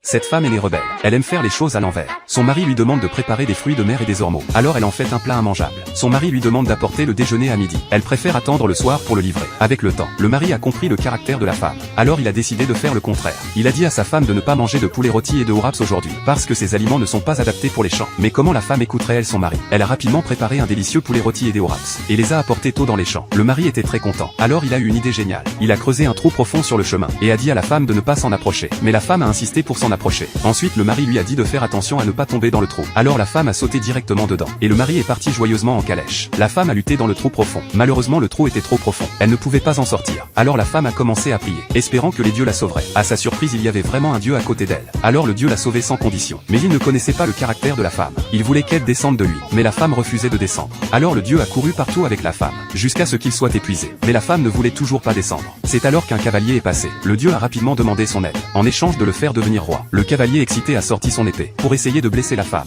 Cette femme elle est rebelle. Elle aime faire les choses à l'envers. Son mari lui demande de préparer des fruits de mer et des ormeaux. Alors elle en fait un plat immangeable. Son mari lui demande d'apporter le déjeuner à midi. Elle préfère attendre le soir pour le livrer. Avec le temps, le mari a compris le caractère de la femme. Alors il a décidé de faire le contraire. Il a dit à sa femme de ne pas manger de poulet rôti et de wraps aujourd'hui, parce que ces aliments ne sont pas adaptés pour les champs. Mais comment la femme écouterait elle son mari? Elle a rapidement préparé un délicieux poulet rôti et des wraps, et les a apportés tôt dans les champs. Le mari était très content. Alors il a eu une idée géniale. Il a creusé un trou profond sur le chemin, et a dit à la femme de ne pas s'en approcher. Mais la femme a insisté pour s'en approcher. Ensuite le mari lui a dit de faire attention à ne pas tomber dans le trou. Alors la femme a sauté directement dedans, et le mari est parti joyeusement en calèche. La femme a lutté dans le trou profond. Malheureusement le trou était trop profond. Elle ne pouvait pas en sortir. Alors la femme a commencé à prier, espérant que les dieux la sauveraient. À sa surprise il y avait vraiment un dieu à côté d'elle. Alors le dieu l'a sauvée sans condition. Mais il ne connaissait pas le caractère de la femme. Il voulait qu'elle descende de lui, mais la femme refusait de descendre. Alors le dieu a couru partout avec la femme, jusqu'à ce qu'il soit épuisé. Mais la femme ne voulait toujours pas descendre. C'est alors qu'un cavalier est passé. Le dieu a rapidement demandé son aide, en échange de le faire devenir roi. Le cavalier excité a sorti son épée, pour essayer de blesser la femme.